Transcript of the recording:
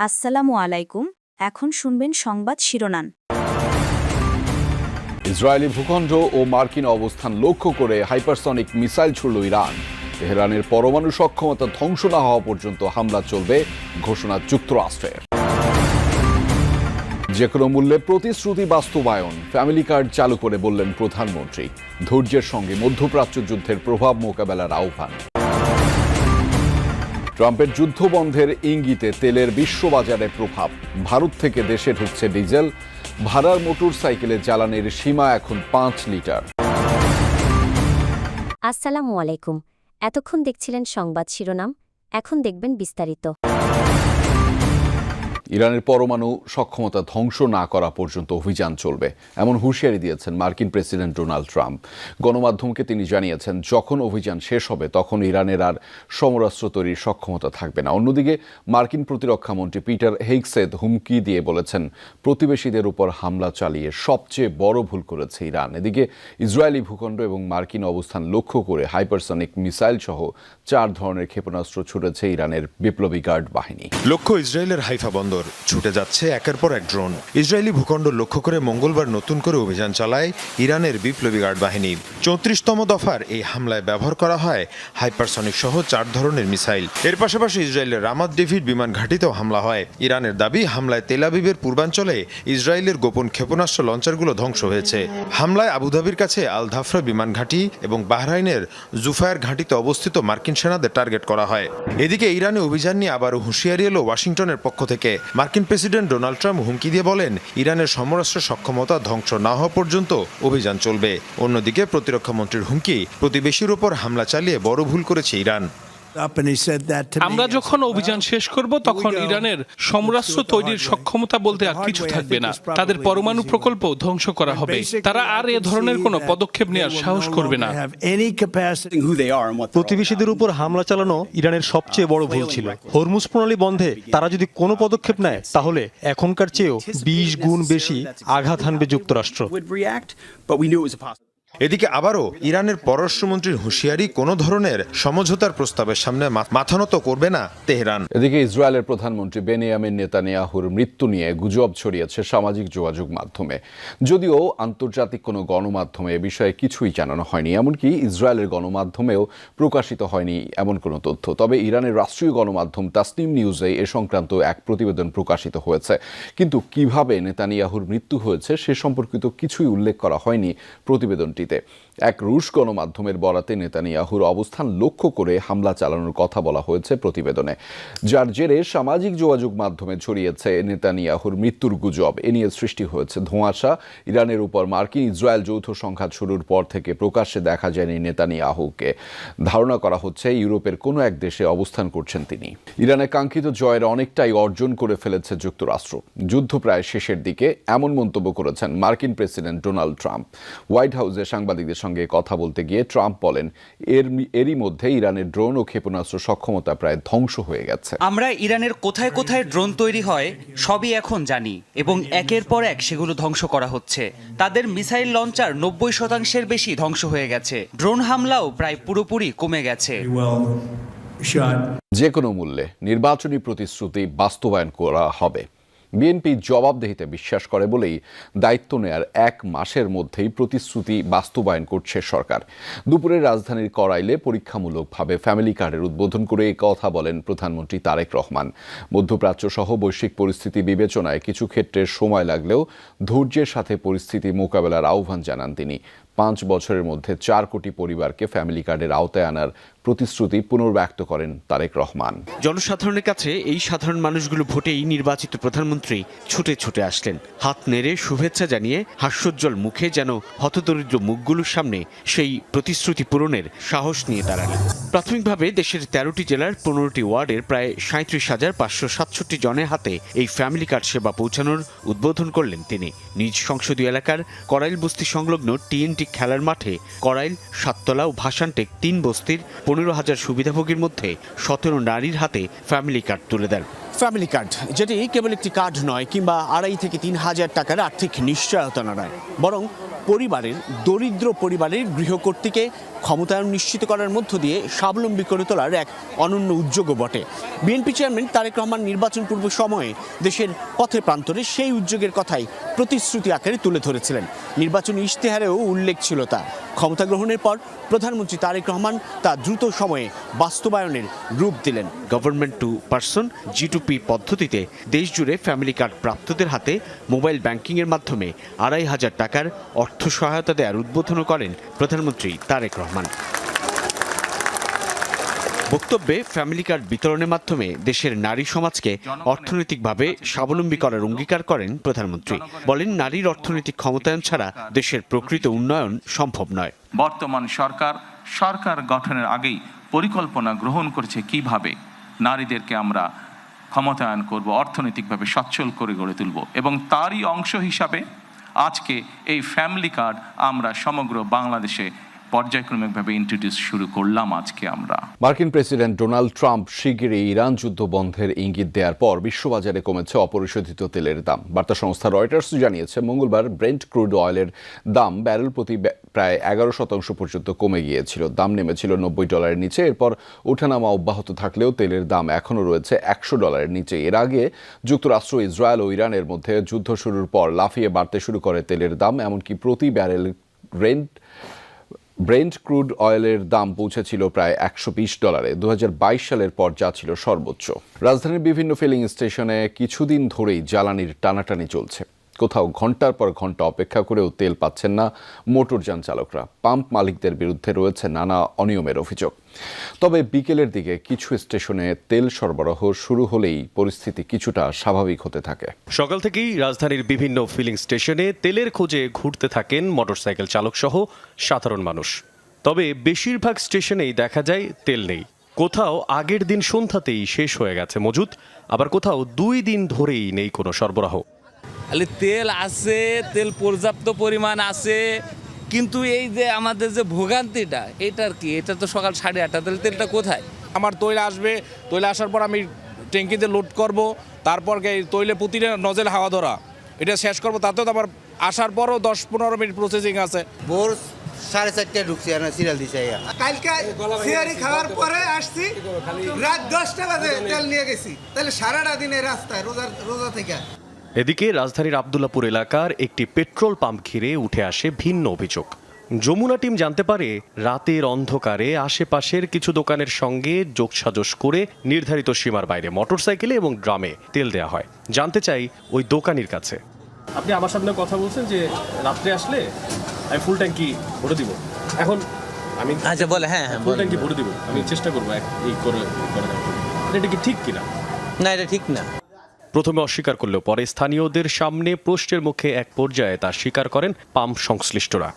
আসসালামু আলাইকুম। এখন শুনবেন সংবাদ শিরোনাম। ইসরায়েলি ভূখণ্ড ও মার্কিন অবস্থান লক্ষ্য করে হাইপারসনিক মিসাইল ছুড়ল ইরান। তেহরানের পরমাণু সক্ষমতা ধ্বংস না হওয়া পর্যন্ত হামলা চলবে, ঘোষণা যুক্তরাষ্ট্রের। যে কোনো মূল্যে প্রতিশ্রুতি বাস্তবায়ন, ফ্যামিলি কার্ড চালু করে বললেন প্রধানমন্ত্রী। ধৈর্যের সঙ্গে মধ্যপ্রাচ্য যুদ্ধের প্রভাব মোকাবেলার আহ্বান। ট্রাম্পের যুদ্ধ বন্ধের ইঙ্গিতে তেলের বিশ্ববাজারে প্রভাব। ভারত থেকে দেশে ঢুকছে ডিজেল। ভাড়ার মোটর সাইকেলে জ্বালানির সীমা এখন 5 লিটার। আসসালামু আলাইকুম। এতক্ষণ দেখছিলেন সংবাদ শিরোনাম, এখন দেখবেন বিস্তারিত। ইরানের পরমাণু সক্ষমতা ধ্বংস না করা পর্যন্ত অভিযান চলবে, এমন হুঁশিয়ারি দিয়েছেন মার্কিন প্রেসিডেন্ট ডোনাল্ড ট্রাম্প। গণমাধ্যমকে তিনি জানিয়েছেন, যখন অভিযান শেষ হবে তখন ইরানের আর সমরাস্ত্র তৈরির সক্ষমতা থাকবে না। অন্যদিকে মার্কিন প্রতিরক্ষামন্ত্রী পিটার হেগসেথ হুমকি দিয়ে বলেছেন, প্রতিবেশীদের উপর হামলা চালিয়ে সবচেয়ে বড় ভুল করেছে ইরান। এদিকে ইসরায়েলি ভূখণ্ড এবং মার্কিন অবস্থান লক্ষ্য করে হাইপারসনিক মিসাইল সহ 4 ধরনের ক্ষেপণাস্ত্র ছুড়েছে ইরানের বিপ্লবী গার্ড বাহিনী। লক্ষ্য ইসরায়েলের হাইফা বন্দর। ছুটে যাচ্ছে একের পর এক ড্রোন। ইসরায়েলি ভূখণ্ড লক্ষ্য করে মঙ্গলবার নতুন করে অভিযান চালায় ইরানের বিপ্লবী গার্ড বাহিনী। 34তম দফার এই হামলায় ব্যবহার করা হয় হাইপারসনিক সহ 4 ধরনের মিসাইল। এর পাশাপাশি ইসরায়েলের রামাত ডেভিড বিমান ঘাঁটিতেও হামলা হয়। ইরানের দাবি, হামলায় তেল আবিবের পূর্বাঞ্চলে ইসরায়েলের গোপন ক্ষেপণাস্ত্র লঞ্চারগুলো ধ্বংস হয়েছে। হামলায় আবুধাবির কাছে আল ধাফরা বিমান ঘাঁটি এবং বাহরাইনের জুফায়ার ঘাঁটিতে অবস্থিত মার্কিন সেনাদের টার্গেট করা হয়। এদিকে ইরানে অভিযান নিয়ে আবারও হুঁশিয়ারি এলো ওয়াশিংটনের পক্ষ থেকে। মার্কিন প্রেসিডেন্ট ডোনাল্ড ট্রাম্প হুমকি দিয়ে বলেন, ইরানের সমরাস্ত্র সক্ষমতা ধ্বংস না হওয়া পর্যন্ত অভিযান চলবে। অন্যদিকে প্রতিরক্ষামন্ত্রীর হুমকি, প্রতিবেশীর উপর হামলা চালিয়ে বড় ভুল করেছে ইরান। আমরা যখন অভিযান শেষ করব তখন ইরানের সমরাস্ত্র তৈরির সক্ষমতা বলতে আর কিছু থাকবে না। তাদের পরমাণু প্রকল্প ধ্বংস করা হবে। তারা আর এ ধরনের কোনো পদক্ষেপ নেওয়ার সাহস করবে না। প্রতিবেশীদের উপর হামলা চালানো ইরানের সবচেয়ে বড় ভুল ছিল। হরমুজ প্রণালী বন্ধে তারা যদি কোনো পদক্ষেপ নেয় তাহলে এখনকার চেয়েও 20 গুণ বেশি আঘাত হানবে যুক্তরাষ্ট্র। এদিকে আবারও ইরানের পররাষ্ট্রমন্ত্রীর হুঁশিয়ারি, কোনো ধরনের সমঝোতার প্রস্তাবের সামনে মাথা নত করবে না তেহরান। এদিকে ইসরায়েলের প্রধানমন্ত্রী বেনিয়ামিন নেতানিয়াহুর মৃত্যু নিয়ে গুজব ছড়িয়েছে সামাজিক যোগাযোগ মাধ্যমে। যদিও আন্তর্জাতিক কোনো গণমাধ্যমে এ বিষয়ে কিছুই জানানো হয়নি, এমনকি ইসরায়েলের গণমাধ্যমেও প্রকাশিত হয়নি এমন কোনো তথ্য। তবে ইরানের রাষ্ট্রীয় গণমাধ্যম তাসনিম নিউজে এ সংক্রান্ত এক প্রতিবেদন প্রকাশিত হয়েছে। কিন্তু কিভাবে নেতানিয়াহুর মৃত্যু হয়েছে সে সম্পর্কিত কিছুই উল্লেখ করা হয়নি প্রতিবেদনটিতে। এক রুশ গণমাধ্যমের বরাতে নেতানিয়াহুর অবস্থান লক্ষ্য করে হামলা চালানোর কথা বলা হয়েছে প্রতিবেদনে, যার জেরে সামাজিক যোগাযোগ মাধ্যমে ছড়িয়েছে নেতানিয়াহুর মৃত্যুর গুজব। এ নিয়ে সৃষ্টি হয়েছে ধোঁয়াশা। ইরানের উপর মার্কিন ইসরায়েল যৌথ সংঘাত শুরুর পর থেকে প্রকাশ্যে দেখা যায়নি নেতানিয়াহুকে। ধারণা করা হচ্ছে ইউরোপের কোনো এক দেশে অবস্থান করছেন তিনি। ইরানে কাঙ্ক্ষিত জয়ের অনেকটাই অর্জন করে ফেলেছে যুক্তরাষ্ট্র। যুদ্ধ প্রায় শেষের দিকে, এমন মন্তব্য করেছেন মার্কিন প্রেসিডেন্ট ডোনাল্ড ট্রাম্প। হোয়াইট হাউসে সাংবাদিকদের সঙ্গে কথা বলতে গিয়ে ট্রাম্প বলেন, এরই মধ্যে ইরানের ড্রোন ও ক্ষেপণাস্ত্র সক্ষমতা প্রায় ধ্বংস হয়ে গেছে। আমরা ইরানের কোথায় কোথায় ড্রোন তৈরি হয় সবই এখন জানি এবং একের পর এক সেগুলো ধ্বংস করা হচ্ছে। তাদের মিসাইল লঞ্চার 90% বেশি ধ্বংস হয়ে গেছে। ড্রোন হামলাও প্রায় পুরোপুরি কমে গেছে। যে কোনো মূল্যে নির্বাচনী প্রতিশ্রুতি বাস্তবায়ন করা হবে। বিএনপি জবাবদিহিতে বিশ্বাস করে বলেই দায়িত্ব নেয়ার 1 মাসের মধ্যেই প্রতিশ্রুতি বাস্তবায়ন করছে সরকার। দুপুরে রাজধানীর করাইলে পরীক্ষামূলকভাবে ফ্যামিলি কার্ডের উদ্বোধন করে এই কথা বলেন প্রধানমন্ত্রী তারেক রহমান। মধ্যপ্রাচ্য সহ বৈশ্বিক পরিস্থিতি বিবেচনায় কিছু ক্ষেত্রে সময় লাগলেও ধৈর্যের সাথে পরিস্থিতি মোকাবেলার আহ্বান জানান তিনি। 5 বছরের মধ্যে 4 কোটি পরিবারকে ফ্যামিলি কার্ডের আওতায় আনার প্রতিশ্রুতি পুনর্ব্যক্ত করেন তারেক রহমান। জনসাধারণের কাছে এই সাধারণ মানুষগুলো ভোটেই নির্বাচিত প্রধানমন্ত্রী ছুটে ছুটে আসলেন। হাত নেড়ে শুভেচ্ছা জানিয়ে হাস্যোজ্জ্বল মুখে যেন হতদরিদ্র মুখগুলোর সামনে সেই প্রতিশ্রুতি পূরণের সাহস নিয়ে দাঁড়ালেন। প্রাথমিকভাবে দেশের 13টি জেলার 15টি ওয়ার্ডের প্রায় 37,567 জনের হাতে এই ফ্যামিলি কার্ড সেবা পৌঁছানোর উদ্বোধন করলেন তিনি। নিজ সংসদীয় এলাকার করাইল বস্তি সংলগ্ন TNT খেলার মাঠে করাইল, সাততলা ও ভাসানটেক 3 বস্তির 15,000 সুবিধাভোগীর মধ্যে 17 নারীর হাতে ফ্যামিলি কার্ড তুলে দেন। ফ্যামিলি কার্ড, যেটি কেবল একটি কার্ড নয় কিংবা 2,500 থেকে 3,000 টাকার আর্থিক নিশ্চয়তা নয়, বরং পরিবারের দরিদ্র পরিবারের গৃহকর্ত্রীকে ক্ষমতায়ন নিশ্চিত করার মধ্য দিয়ে স্বাবলম্বী করে তোলার এক অনন্য উদ্যোগও বটে। বিএনপি চেয়ারম্যান তারেক রহমান নির্বাচন পূর্ব সময়ে দেশের পথে প্রান্তরে সেই উদ্যোগের কথাই প্রতিশ্রুতি আকারে তুলে ধরেছিলেন। নির্বাচনী ইশতেহারেও উল্লেখ ছিল তা। ক্ষমতা গ্রহণের পর প্রধানমন্ত্রী তারেক রহমান তা দ্রুত সময়ে বাস্তবায়নের রূপ দিলেন। গভর্নমেন্ট টু পারসন G2P পদ্ধতিতে দেশজুড়ে ফ্যামিলি কার্ড প্রাপ্তদের হাতে মোবাইল ব্যাংকিংয়ের মাধ্যমে ২৫০০ টাকার অর্থ সহায়তা দেওয়ার উদ্বোধন করেন প্রধানমন্ত্রী তারেক রহমান। বক্তব্যে ফ্যামিলি কার্ড বিতরণের মাধ্যমে দেশের নারী সমাজকে অর্থনৈতিকভাবে স্বাবলম্বী করার অঙ্গীকার করেন প্রধানমন্ত্রী। বলেন, নারীর অর্থনৈতিক ক্ষমতায়ন ছাড়া দেশের প্রকৃত উন্নয়ন সম্ভব নয়। বর্তমান সরকার গঠনের আগেই পরিকল্পনা গ্রহণ করেছে কিভাবে নারীদেরকে আমরা ক্ষমতায়ন করব, অর্থনৈতিকভাবে সচ্ছল করে গড়ে তুলব, এবং তারই অংশ হিসাবে আজকে এই ফ্যামিলি কার্ড আমরা সমগ্র বাংলাদেশে পর্যায়ক্রমিকভাবে ইন্ট্রোডিউস শুরু করলাম আজকে আমরা। মার্কিন প্রেসিডেন্ট ডোনাল্ড ট্রাম্প শিগগিরই ইরান যুদ্ধ বন্ধের ইঙ্গিত দেওয়ার পর বিশ্ববাজারে কমেছে অপরিশোধিত তেলের দাম। বার্তা সংস্থা রয়টার্স জানিয়েছে, মঙ্গলবার ব্রেন্ট ক্রুড অয়েলের দাম ব্যারেল প্রতি প্রায় 11% পর্যন্ত কমে গিয়েছিল। দাম নেমেছিল $90 নিচে। এরপর ওঠানামা অব্যাহত থাকলেও তেলের দাম এখনও রয়েছে $100 নিচে। এর আগে যুক্তরাষ্ট্র, ইসরায়েল ও ইরানের মধ্যে যুদ্ধ শুরুর পর লাফিয়ে বাড়তে শুরু করে তেলের দাম। এমনকি প্রতি ব্যারেল ব্রেন্ট ক্রুড অয়েলের দাম পৌঁছেছিল প্রায় $120। 2022 সালের পর যা ছিল সর্বোচ্চ। রাজধানীর বিভিন্ন ফিলিং স্টেশনে কিছুদিন ধরেই জ্বালানির টানাটানি চলছে। কোথাও ঘন্টার পর ঘন্টা অপেক্ষা করেও তেল পাচ্ছেন না মোটরযান চালকরা। পাম্প মালিকদের বিরুদ্ধে রয়েছে নানা অনিয়মের অভিযোগ। তবে বিকেলের দিকে কিছু স্টেশনে তেল সরবরাহ শুরু হলেই পরিস্থিতি কিছুটা স্বাভাবিক হতে থাকে। সকাল থেকেই রাজধানীর বিভিন্ন ফিলিং স্টেশনে তেলের খোঁজে ঘুরতে থাকেন মোটরসাইকেল চালক সহ সাধারণ মানুষ। তবে বেশিরভাগ স্টেশনেই দেখা যায় তেল নেই। কোথাও আগের দিন সন্ধ্যাতেই শেষ হয়ে গেছে মজুত, আবার কোথাও 2 দিন ধরেই নেই কোনো সরবরাহ। তেল আছে, তেল পর্যাপ্ত পরিমাণ আছে, কিন্তু এই যে আমাদের যে ভোগান্তিটা, এটার কি, এটা তো সকাল 8:30, তাহলে তেলটা কোথায়? আমার তৈল আসবে, তৈল আসার পর আমি ট্যাঙ্কিতে লোড করব, তারপর তৈলে প্রতিটা নজেল হাওয়া ধরা, এটা শেষ করব। তাতেও তো আবার আসার পরও 10-15 মিনিট প্রসেসিং আছে। ভোর 4:30 ঢুকছি, সিরিয়াল দিছে। কালকে সিয়ারি খাওয়ার পরে আসছি, রাত 10টা বাজে তেল নিয়ে গেছি, তাহলে সারাটা দিনের রাস্তায় রোজা থেকে। এদিকে রাজধানীর আব্দুল্লাপুর এলাকার একটি পেট্রোল পাম্প ঘিরে উঠে আসে ভিন্ন অভিযোগ। যমুনা টিম জানতে পারে, রাতের অন্ধকারে আশেপাশের কিছু দোকানের সঙ্গে যোগসাজশ করে নির্ধারিত সীমার বাইরে মোটরসাইকেলে এবং ড্রামে তেল দেওয়া হয়। জানতে চাই ওই দোকানির কাছে। আপনি আমার সামনে কথা বলছেন যে রাত্রে আসলে আমি ফুল ট্যাঙ্কি ভরে দিব। এখন আমি আচ্ছা বলে, হ্যাঁ ফুল ট্যাঙ্কি ভরে দিব, আমি চেষ্টা করবো এই করে এটা কি ঠিক কিনা? না, এটা ঠিক না। প্রথমে অস্বীকার করলেও পরে স্থানীয়দের সামনে প্রশ্নের মুখে এক পর্যায়ে তা স্বীকার করেন পাম্প সংশ্লিষ্টরা।